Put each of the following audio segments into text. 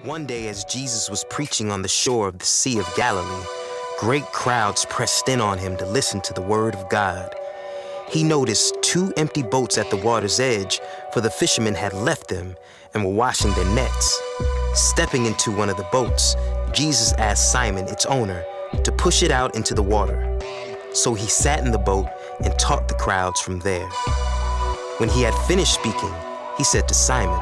One day, as Jesus was preaching on the shore of the Sea of Galilee, great crowds pressed in on him to listen to the word of God. He noticed 2 empty boats at the water's edge, for the fishermen had left them and were washing their nets. Stepping into one of the boats, Jesus asked Simon, its owner, to push it out into the water. So he sat in the boat and taught the crowds from there. When he had finished speaking, he said to Simon,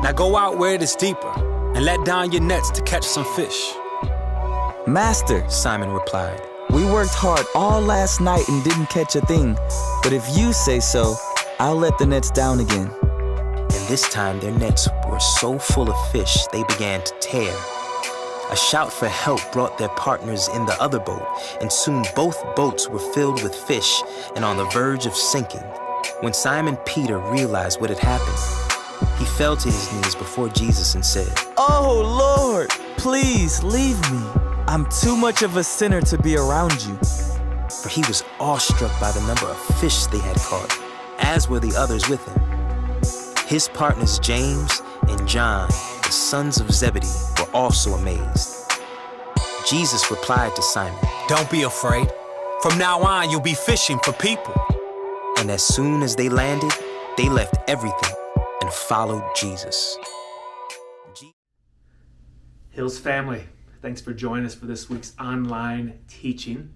"Now go out where it is deeper and let down your nets to catch some fish." "Master," Simon replied, "we worked hard all last night and didn't catch a thing. But if you say so, I'll let the nets down again." and this time their nets were so full of fish they began to tear. A shout for help brought their partners in the other boat, and soon both boats were filled with fish and on the verge of sinking. When Simon Peter realized what had happened, he fell to his knees before Jesus and said, "Oh, Lord, please leave me. I'm too much of a sinner to be around you." For he was awestruck by the number of fish they had caught, as were the others with him. His partners James and John, the sons of Zebedee, were also amazed. Jesus replied to Simon, "Don't be afraid. From now on, you'll be fishing for people." and as soon as they landed, they left everything and followed Jesus. Hills family, thanks for joining us for this week's online teaching.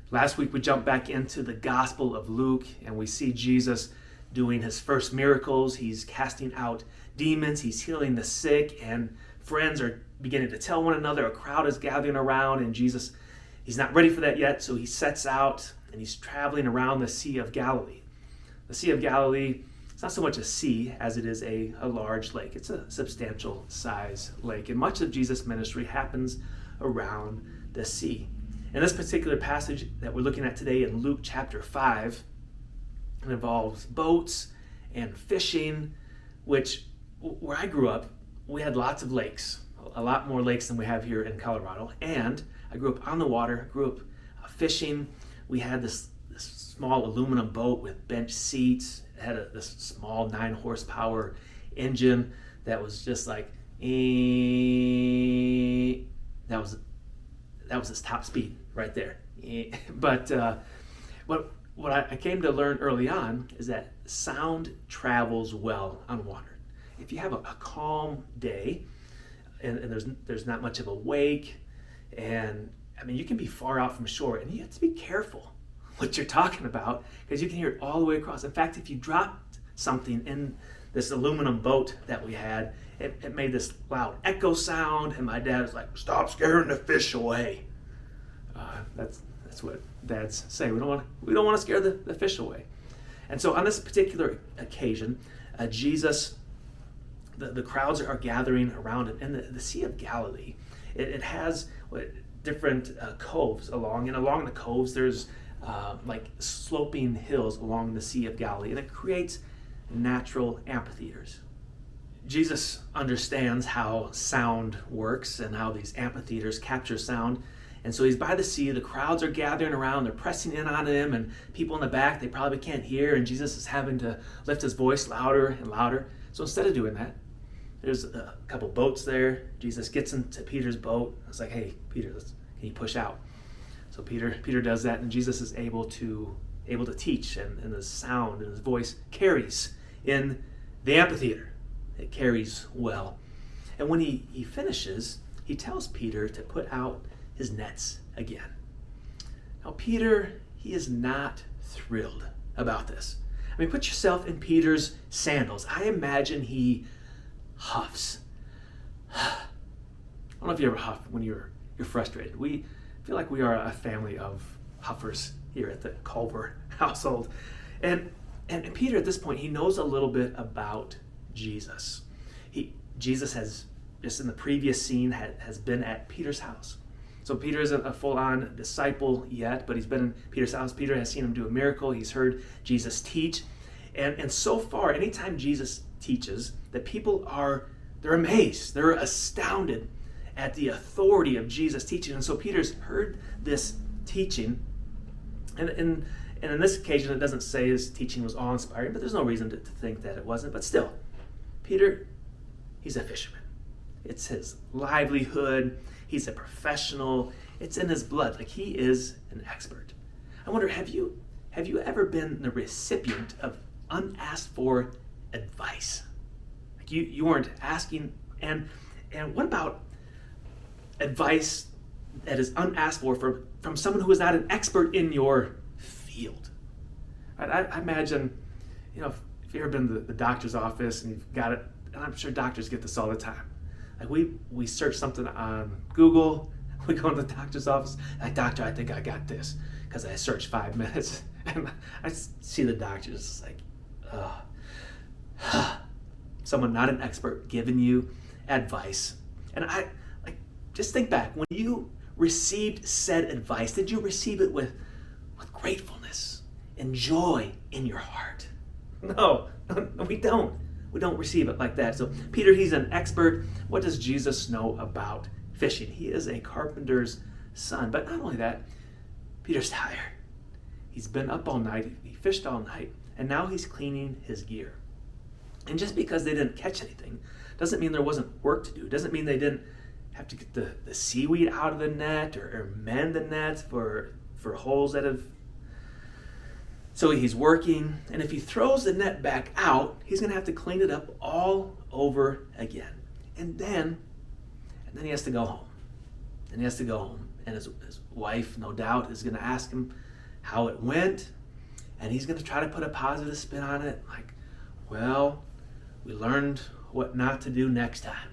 Last week we jumped back into the Gospel of Luke and we see Jesus doing his first miracles. He's casting out demons, he's healing the sick, and friends are beginning to tell one another. A crowd is gathering around, and Jesus, he's not ready for that yet, so he sets out and he's traveling around the Sea of Galilee. The Sea of Galilee, it's not so much a sea as it is a large lake. It's a substantial size lake, and much of Jesus' ministry happens around the sea. In this particular passage that we're looking at today in Luke chapter 5, it involves boats and fishing, which, where I grew up, we had lots of lakes, a lot more lakes than we have here in Colorado. And I grew up on the water, grew up fishing. We had this small aluminum boat with bench seats. It had this small 9 horsepower engine that was just like, that was its top speed right there. But what I came to learn early on is that sound travels well on water. If you have a calm day and there's not much of a wake, and I mean, you can be far out from shore and you have to be careful what you're talking about because you can hear it all the way across. In fact, if you dropped something in this aluminum boat that we had, it made this loud echo sound, and my dad was like, "Stop scaring the fish away." That's what dads say. We don't want to scare the fish away. And so on this particular occasion, Jesus, the crowds are gathering around it, and the Sea of Galilee, it has different coves along, and along the coves there's like sloping hills along the Sea of Galilee, and it creates natural amphitheaters. Jesus understands how sound works and how these amphitheaters capture sound. And so he's by the sea, the crowds are gathering around, they're pressing in on him, and people in the back, they probably can't hear, and Jesus is having to lift his voice louder and louder. So instead of doing that, there's a couple boats there. Jesus gets into Peter's boat. It's like, "Hey, Peter, can you push out?" So Peter does that, and Jesus is able to teach, and the sound and his voice carries in the amphitheater. It carries well. And when he finishes, he tells Peter to put out his nets again. Now Peter, he is not thrilled about this. I mean, put yourself in Peter's sandals. I imagine he huffs. I don't know if you ever huff when you're frustrated. We feel like we are a family of huffers here at the Culver household. And Peter, at this point, he knows a little bit about Jesus. Jesus has just in the previous scene, has been at Peter's house. So Peter isn't a full-on disciple yet, but he's been in Peter's house. Peter has seen him do a miracle. He's heard Jesus teach. And so far, anytime Jesus teaches, that people they're amazed. They're astounded at the authority of Jesus teaching. And so Peter's heard this teaching. And in this occasion, it doesn't say his teaching was awe-inspiring, but there's no reason to think that it wasn't. But still, Peter, he's a fisherman. It's his livelihood. He's a professional. It's in his blood. Like, he is an expert. I wonder, have you ever been the recipient of unasked for advice? Like, you weren't asking. And what about advice that is unasked for from someone who is not an expert in your field? I imagine, if you've ever been to the doctor's office and you've got it, and I'm sure doctors get this all the time. Like, we search something on Google, we go to the doctor's office, like, doctor, I think I got this, because I searched 5 minutes, and I see the doctor just like, someone not an expert giving you advice. And I just think back, when you received said advice, did you receive it with gratefulness and joy in your heart? No, we don't. We don't receive it like that. So Peter, he's an expert. What does Jesus know about fishing? He is a carpenter's son. But not only that, Peter's tired. He's been up all night. He fished all night. And now he's cleaning his gear. And just because they didn't catch anything doesn't mean there wasn't work to do. It doesn't mean they didn't have to get the seaweed out of the net or mend the nets for holes that have... So he's working, and if he throws the net back out, he's going to have to clean it up all over again. And then he has to go home. And he has to go home. And his wife, no doubt, is going to ask him how it went. And he's going to try to put a positive spin on it. Like, well, we learned what not to do next time.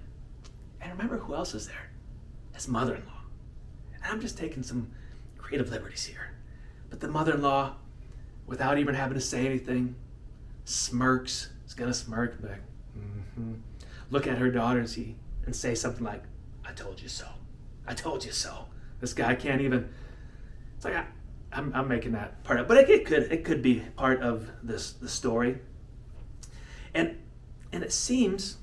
And remember who else is there? His mother-in-law. And I'm just taking some creative liberties here. But the mother-in-law, without even having to say anything, smirks. Is going to smirk back. Look at her daughter and say something like, I told you so. I told you so. This guy can't even... It's like, I'm making that part of... But it could be part of the story. And it seems...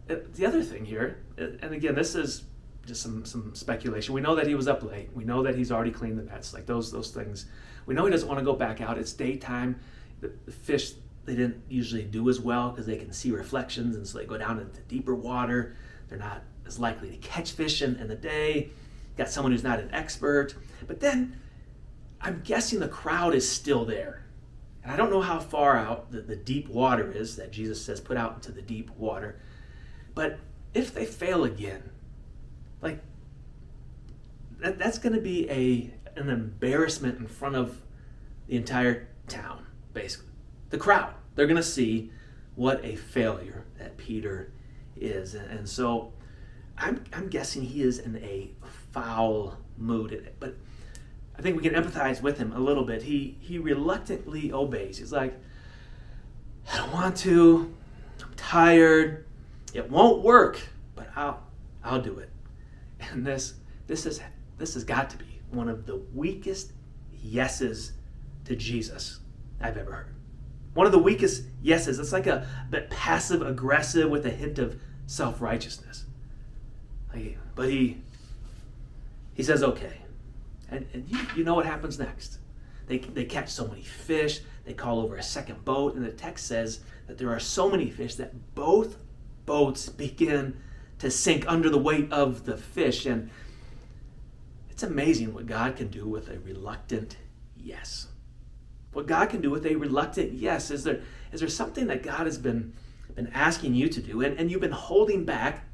The other thing here, and again, this is just some speculation. We know that he was up late. We know that he's already cleaned the nets. Like, those things... We know he doesn't want to go back out. It's daytime. The fish, they didn't usually do as well because they can see reflections, and so they go down into deeper water. They're not as likely to catch fish in the day. Got someone who's not an expert. But then I'm guessing the crowd is still there. And I don't know how far out the deep water is that Jesus says put out into the deep water. But if they fail again, like, that's going to be an embarrassment in front of the entire town, basically. The crowd, they're going to see what a failure that Peter is. And so I'm guessing he is in a foul mood. But I think we can empathize with him a little bit. He reluctantly obeys. He's like, I don't want to. I'm tired. It won't work, but I'll do it. And this has got to be one of the weakest yeses to Jesus I've ever heard. One of the weakest yeses. It's like a bit passive aggressive with a hint of self-righteousness. But he says okay. And you know what happens next. They catch so many fish. They call over a second boat. And the text says that there are so many fish that both boats begin to sink under the weight of the fish. And it's amazing what God can do with a reluctant yes. What God can do with a reluctant yes. Is there something that God has been asking you to do and you've been holding back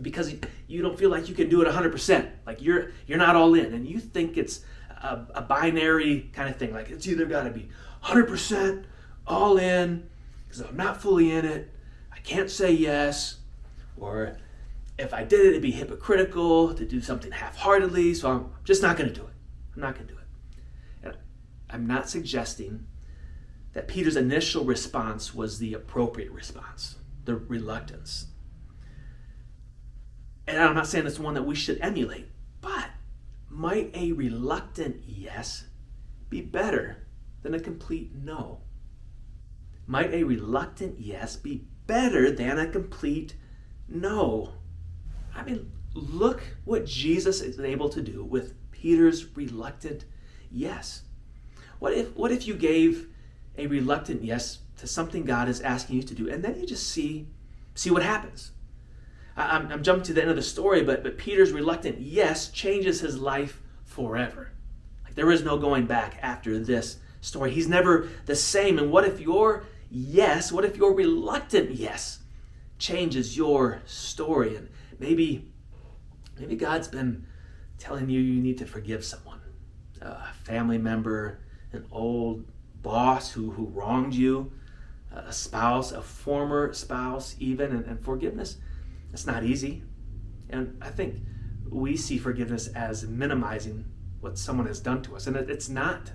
because you don't feel like you can do it 100%. Like you're not all in, and you think it's a binary kind of thing. Like it's either got to be 100% all in because I'm not fully in it. I can't say yes, or if I did it, it'd be hypocritical to do something half-heartedly, so I'm just not going to do it. I'm not going to do it. And I'm not suggesting that Peter's initial response was the appropriate response, the reluctance. And I'm not saying it's one that we should emulate, but might a reluctant yes be better than a complete no? Might a reluctant yes be better than a complete no? I mean, look what Jesus is able to do with Peter's reluctant yes. What if you gave a reluctant yes to something God is asking you to do, and then you just see what happens? I'm jumping to the end of the story, but Peter's reluctant yes changes his life forever. Like, there is no going back after this story. He's never the same. And what if your reluctant yes changes your story? And maybe God's been telling you need to forgive someone, a family member, an old boss who wronged you, a spouse, a former spouse even, and forgiveness. It's not easy. And I think we see forgiveness as minimizing what someone has done to us. And it's not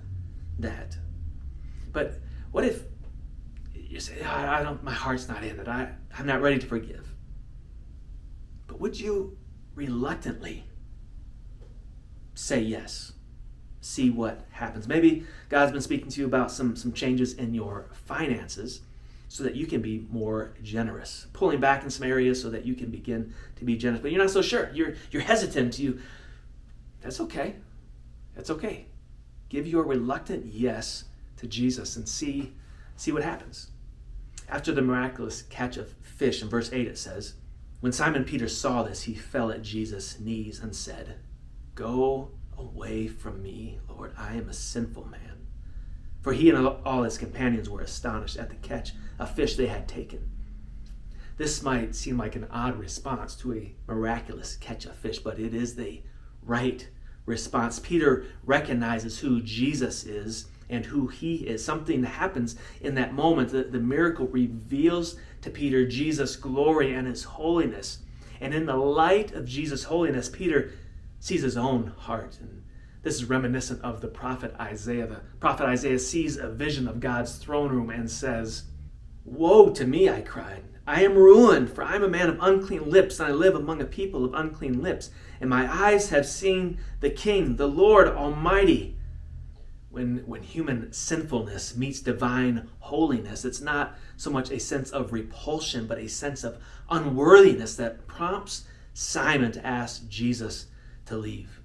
that. But what if you say, my heart's not in it. I'm not ready to forgive. But would you reluctantly say yes? See what happens. Maybe God's been speaking to you about some changes in your finances so that you can be more generous, pulling back in some areas so that you can begin to be generous. But you're not so sure. You're hesitant. That's okay. That's okay. Give your reluctant yes to Jesus and see what happens. After the miraculous catch of fish, in verse 8 it says, when Simon Peter saw this, he fell at Jesus' knees and said, "Go away from me, Lord, I am a sinful man." For he and all his companions were astonished at the catch of fish they had taken. This might seem like an odd response to a miraculous catch of fish, but it is the right response. Peter recognizes who Jesus is and who he is. Something happens in that moment. The miracle reveals to Peter Jesus' glory and his holiness. And in the light of Jesus' holiness, Peter sees his own heart. And this is reminiscent of the prophet Isaiah. The prophet Isaiah sees a vision of God's throne room and says, "Woe to me," I cried. "I am ruined, for I am a man of unclean lips, and I live among a people of unclean lips. And my eyes have seen the King, the Lord Almighty." When human sinfulness meets divine holiness, it's not so much a sense of repulsion, but a sense of unworthiness that prompts Simon to ask Jesus to leave.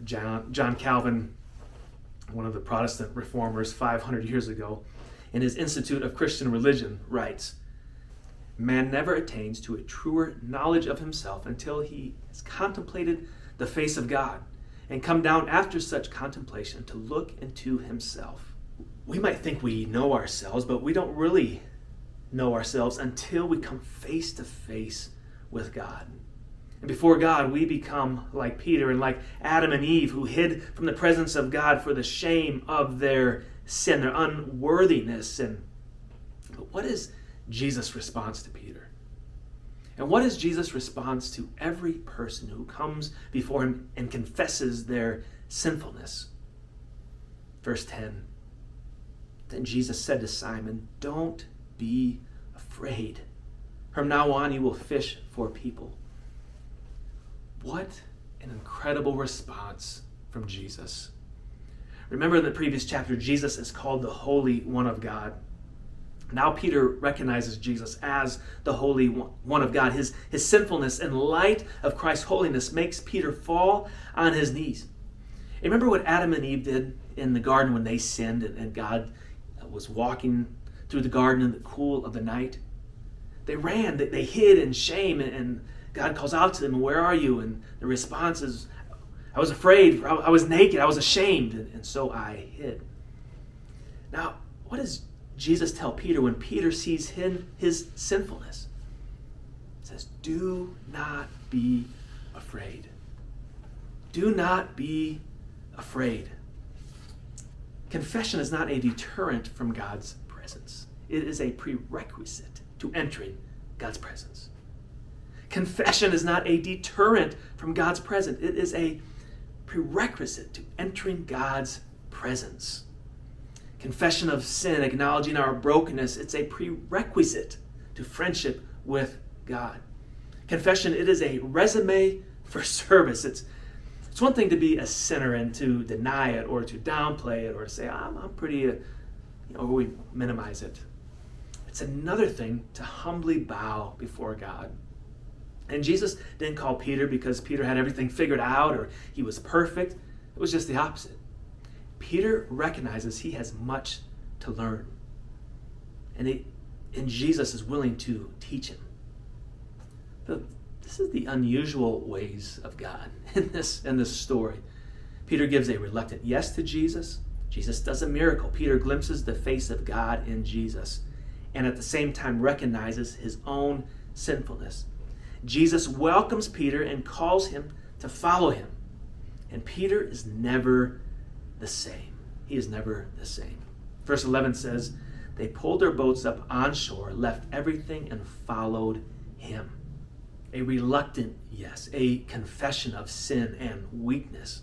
John Calvin, one of the Protestant reformers 500 years ago, in his Institute of Christian Religion, writes, "Man never attains to a truer knowledge of himself until he has contemplated the face of God and come down after such contemplation to look into himself." We might think we know ourselves, but we don't really know ourselves until we come face to face with God. And before God, we become like Peter and like Adam and Eve, who hid from the presence of God for the shame of their sin, their unworthiness. But what is Jesus' response to Peter? And what is Jesus' response to every person who comes before him and confesses their sinfulness? Verse 10, then Jesus said to Simon, "Don't be afraid. From now on you will fish for people." What an incredible response from Jesus. Remember in the previous chapter, Jesus is called the Holy One of God. Now Peter recognizes Jesus as the Holy One of God. His sinfulness in light of Christ's holiness makes Peter fall on his knees. And remember what Adam and Eve did in the garden when they sinned and God was walking through the garden in the cool of the night? They ran, they hid in shame, and God calls out to them, "Where are you?" And the response is, "I was afraid, I was naked, I was ashamed, and so I hid." Now, what does Jesus tell Peter when Peter sees his sinfulness? He says, "Do not be afraid. Do not be afraid." Confession is not a deterrent from God's presence. It is a prerequisite to entering God's presence. Confession is not a deterrent from God's presence. It is a prerequisite to entering God's presence. Confession of sin, acknowledging our brokenness, it's a prerequisite to friendship with God. Confession, it is a resume for service. It's one thing to be a sinner and to deny it or to downplay it or to say, I'm pretty, or we minimize it. It's another thing to humbly bow before God. And Jesus didn't call Peter because Peter had everything figured out or he was perfect. It was just the opposite. Peter recognizes he has much to learn. And Jesus is willing to teach him. But this is the unusual ways of God in this story. Peter gives a reluctant yes to Jesus. Jesus does a miracle. Peter glimpses the face of God in Jesus and at the same time recognizes his own sinfulness. Jesus welcomes Peter and calls him to follow him. And Peter is never the same. He is never the same. Verse 11 says, they pulled their boats up on shore, left everything, and followed him. A reluctant yes, a confession of sin and weakness.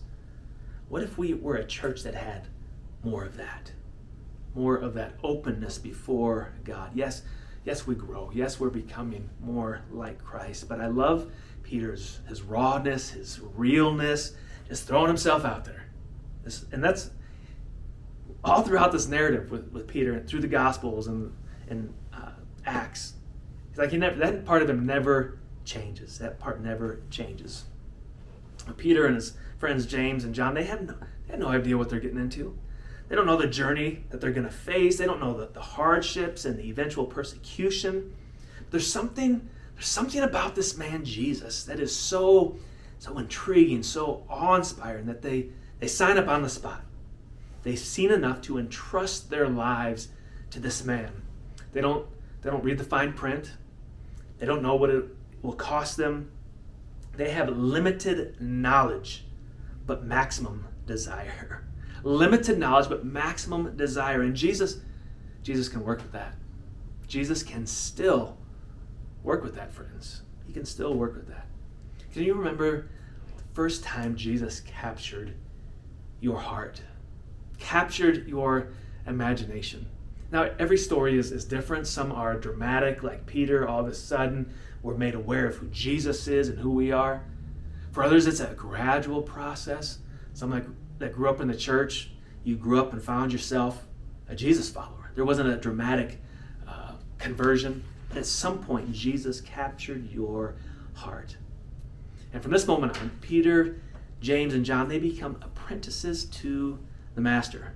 What if we were a church that had more of that? More of that openness before God. Yes, we grow. Yes, we're becoming more like Christ. But I love Peter's his rawness, his realness, just throwing himself out there. And that's all throughout this narrative with Peter and through the Gospels and Acts. It's like that part of him never changes. That part never changes. Peter and his friends James and John, they had no idea what they're getting into. They don't know the journey that they're going to face. They don't know the hardships and the eventual persecution. There's something about this man Jesus that is so intriguing, so awe-inspiring that they sign up on the spot. They've seen enough to entrust their lives to this man. They don't read the fine print. They don't know what it will cost them. They have limited knowledge, but maximum desire. Limited knowledge, but maximum desire. And Jesus can work with that. Jesus can still work with that, friends. He can still work with that. Can you remember the first time Jesus captured your heart? Captured your imagination? Now, every story is different. Some are dramatic, like Peter, all of a sudden we're made aware of who Jesus is and who we are. For others, it's a gradual process. Some that grew up in the church, you grew up and found yourself a Jesus follower. There wasn't a dramatic conversion, but at some point, Jesus captured your heart. And from this moment on, Peter, James, and John, they become apprentices to the Master.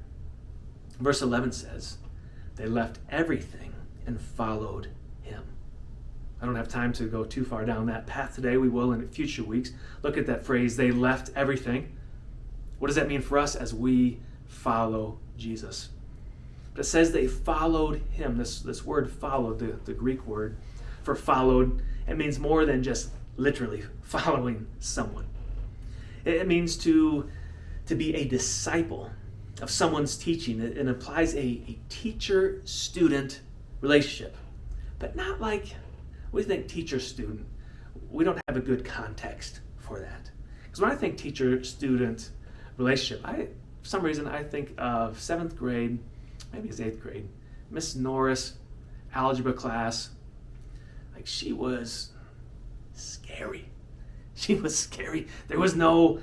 Verse 11 says, they left everything and followed him. I don't have time to go too far down that path today. We will in future weeks. Look at that phrase, they left everything. What does that mean for us as we follow Jesus? But it says they followed him. This word followed, the Greek word for followed, it means more than just literally following someone. It means to be a disciple of someone's teaching. It implies a teacher-student relationship. But not like we think teacher-student. We don't have a good context for that. Because when I think teacher-student relationship, for some reason I think of 7th grade, maybe it's 8th grade, Miss Norris, algebra class. Like, she was scary. She was scary. There was no,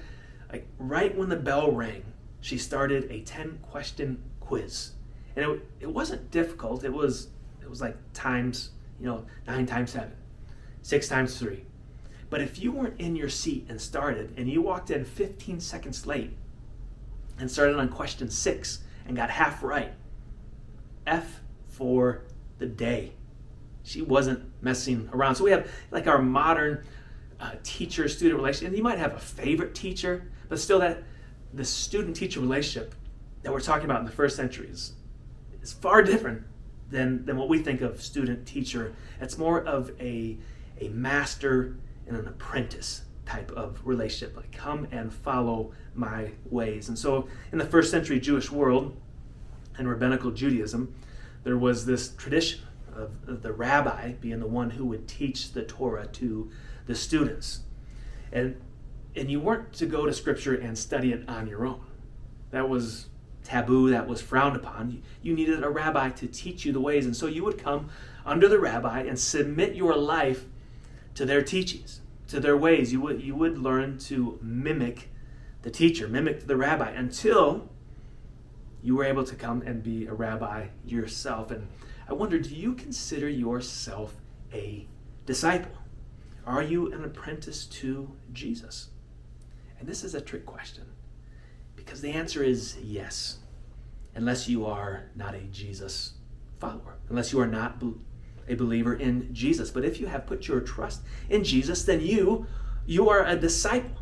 right when the bell rang, she started a 10-question quiz. And it wasn't difficult. It was like times, 9 times 7, 6 times 3. But if you weren't in your seat and started, and you walked in 15 seconds late and started on question 6 and got half right, F for the day. She wasn't messing around. So we have like our modern teacher-student relationship. And you might have a favorite teacher, but still the student-teacher relationship that we're talking about in the first century is far different than what we think of student-teacher. It's more of a master and an apprentice type of relationship, like come and follow my ways. And so in the first century Jewish world and rabbinical Judaism, there was this tradition of the rabbi being the one who would teach the Torah to the students. And you weren't to go to Scripture and study it on your own. That was taboo, that was frowned upon. You needed a rabbi to teach you the ways. And so you would come under the rabbi and submit your life to their teachings, to their ways. You would learn to mimic the teacher, mimic the rabbi, until you were able to come and be a rabbi yourself. And I wonder, do you consider yourself a disciple? Are you an apprentice to Jesus? And this is a trick question, because the answer is yes, unless you are not a Jesus follower, unless you are not a believer in Jesus. But if you have put your trust in Jesus, then you are a disciple.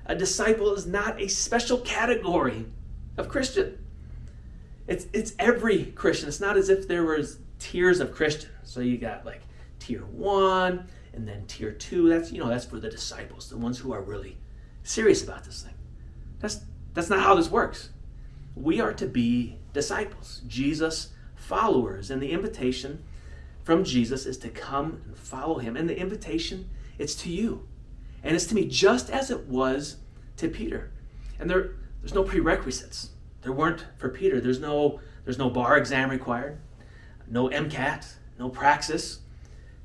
A disciple is not a special category of Christian. It's every Christian. It's not as if there was tiers of Christian. So you got like tier 1 and then tier 2. That's for the disciples, the ones who are really serious about this thing. That's not how this works. We are to be disciples, Jesus followers, and the invitation from Jesus is to come and follow him. And the invitation, it's to you. And it's to me just as it was to Peter. And there's no prerequisites. There weren't for Peter. There's no bar exam required, no MCAT, no praxis,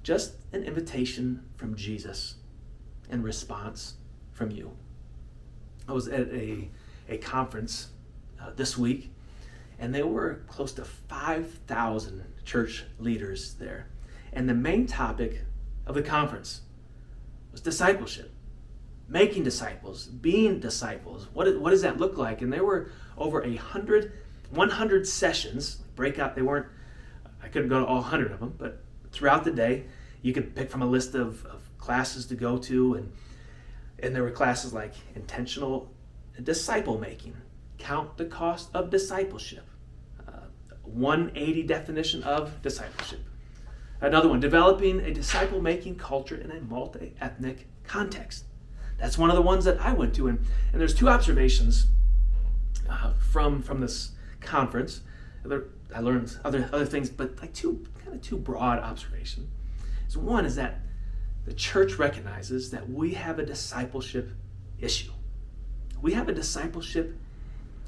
just an invitation from Jesus and response from you. I was at a conference this week, and there were close to 5,000 church leaders there. And the main topic of the conference was discipleship, making disciples, being disciples. What does that look like? And there were over 100 sessions, breakout. I couldn't go to all 100 of them, but throughout the day, you could pick from a list of classes to go to. And there were classes like intentional disciple making, count the cost of discipleship, 180 definition of discipleship. Another one, developing a disciple-making culture in a multi-ethnic context. That's one of the ones that I went to. And there's 2 observations from this conference. I learned other things, but like two broad observations. So one is that the church recognizes that we have a discipleship issue. We have a discipleship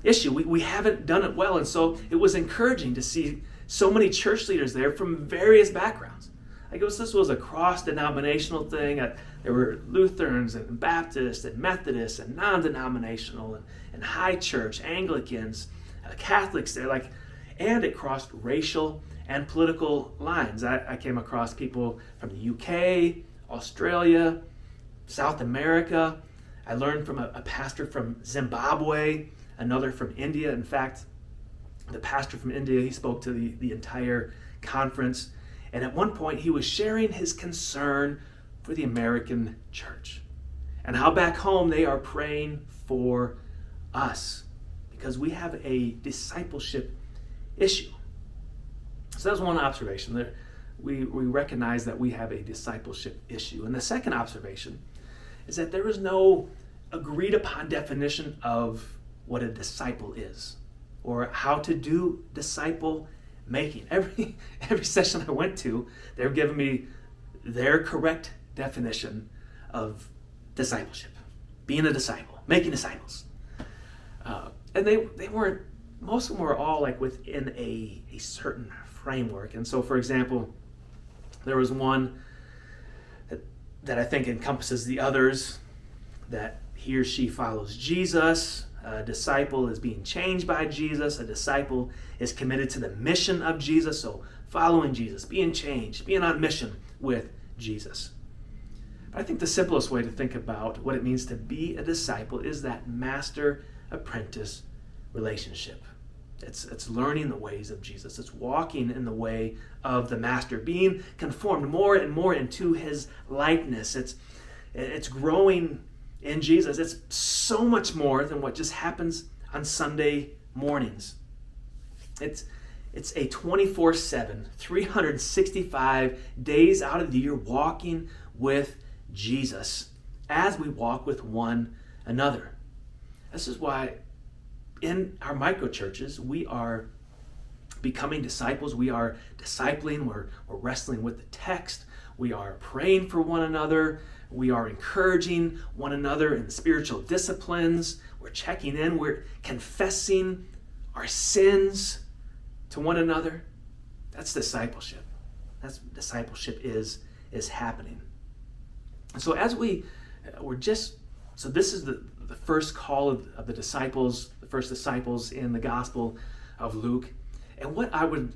issue. We haven't done it well. And so it was encouraging to see so many church leaders there from various backgrounds. This was a cross-denominational thing. There were Lutherans and Baptists and Methodists and non-denominational and high church, Anglicans, Catholics there. And it crossed racial and political lines. I came across people from the UK, Australia, South America. I learned from a pastor from Zimbabwe, another from India. In fact, the pastor from India, he spoke to the entire conference. And at one point, he was sharing his concern for the American church and how back home they are praying for us because we have a discipleship issue. So that was one observation. We recognize that we have a discipleship issue. And the second observation is that there is no agreed upon definition of what a disciple is or how to do disciple making. Every session I went to, they were giving me their correct definition of discipleship, being a disciple, making disciples. And they weren't, most of them were all within a certain framework. And so, for example, there was one that I think encompasses the others, that he or she follows Jesus. A disciple is being changed by Jesus. A disciple is committed to the mission of Jesus. So following Jesus, being changed, being on mission with Jesus. But I think the simplest way to think about what it means to be a disciple is that master-apprentice relationship. It's learning the ways of Jesus. It's walking in the way of the master, being conformed more and more into his likeness. It's growing in Jesus. It's so much more than what just happens on Sunday mornings. It's a 24/7, 365 days out of the year walking with Jesus as we walk with one another. This is why in our micro churches, we are becoming disciples. We are discipling. We're wrestling with the text. We are praying for one another. We are encouraging one another in spiritual disciplines. We're checking in. We're confessing our sins to one another. That's discipleship. That's discipleship is happening. So as so this is the first call of the disciples, the first disciples in the Gospel of Luke. And what I would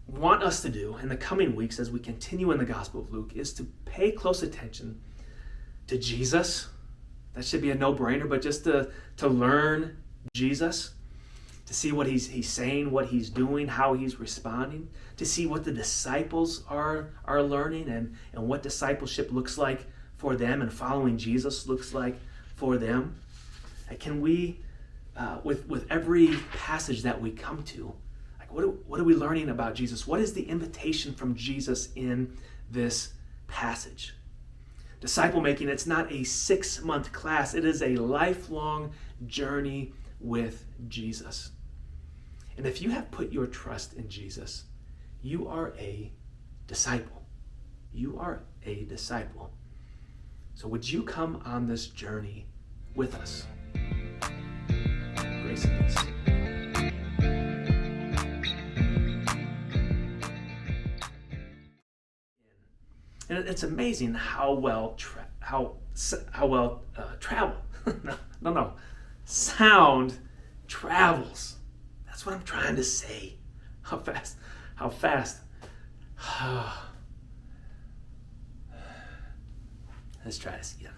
want us to do in the coming weeks as we continue in the Gospel of Luke is to pay close attention to Jesus. That should be a no-brainer, but just to learn Jesus, to see what he's saying, what he's doing, how he's responding, to see what the disciples are learning and what discipleship looks like for them and following Jesus looks like for them. Can we, with every passage that we come to, what are we learning about Jesus? What is the invitation from Jesus in this passage? Disciple making, it's not a 6-month class. It is a lifelong journey with Jesus. And if you have put your trust in Jesus, you are a disciple. You are a disciple. So would you come on this journey with us? Grace and peace. And it's amazing how well sound travels. That's what I'm trying to say. How fast. Let's try this again.